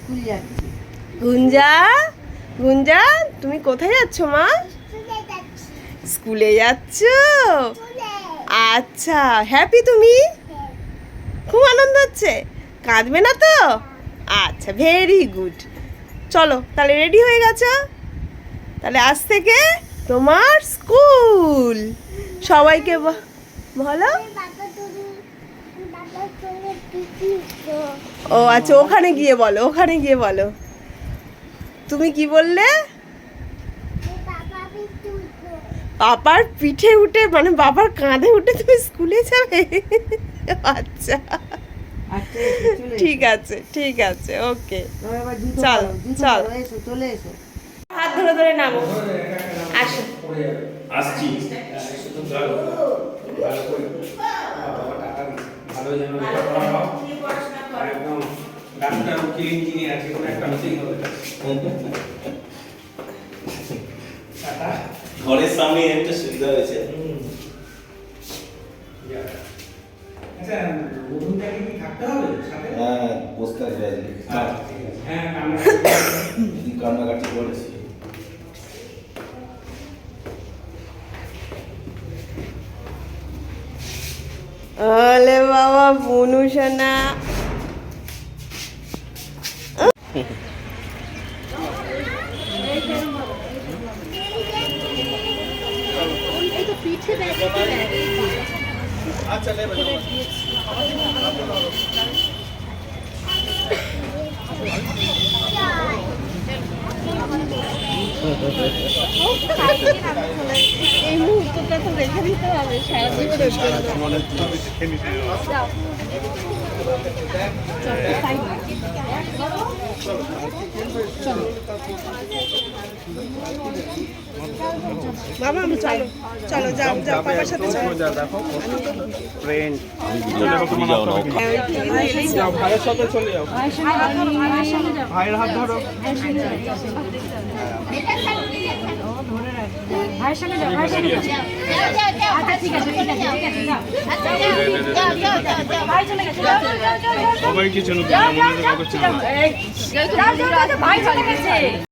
School যাচ্ছি। গুঞ্জা, গুঞ্জা তুমি কোথায় যাচ্ছ মা? স্কুলে যাচ্ছ? আচ্ছা, হ্যাপি তুমি? খুব আনন্দ হচ্ছে, কাঁদবে না তো? আচ্ছা, ভেরি গুড। চলো তাহলে রেডি হয়ে গেছো, তাহলে আজ থেকে তোমার স্কুল। সবাইকে বলো। ও আচ্ছা, ওখানে গিয়ে বলো, ওখানে গিয়ে বলো। তুমি কি বললে? বাবার পিঠে উঠে, মানে বাবার কাঁধে উঠে তুমি স্কুলে যাবে? আচ্ছা ঠিক আছে, ঠিক আছে, ওকে। চলো চলো, চলে এসো। হাত ধরে ধরে নামো। আসো। আসছি। ডাক্তার, উকিল, ইঞ্জিনিয়ার যে কোনো একটা হতেই হবে। ঘরের সামনে একটা সুবিধা হয়েছে। আচ্ছা, ওভেনটাকে কি থাকতে হবে সাথে? হ্যাঁ, বসতে হবে। হ্যাঁ, কান্নাকাটি করেছি। ওলে বাবা, বুনু সোনা। এই মুহূর্তটা তো রেখে দিতে হবে সারা জীবনের বাবা, আমি চলো চলো, যাও যাও, পাপার সাথে চলো। ফ্রেন্ড ভাইয়ের সাথে চলে যাও। ভাইয়ের হাত ধরো। ভাইয়ের সঙ্গে যাও, ভাইয়ের সঙ্গে যাও। আচ্ছা ঠিক আছে, ঠিক আছে, ঠিক আছে, যাও। ভাই চলে গেছে, যাও যাও যাও যাও। সবাই কি ছিল? যাও যাও যাও, ভাই চলে গেছে।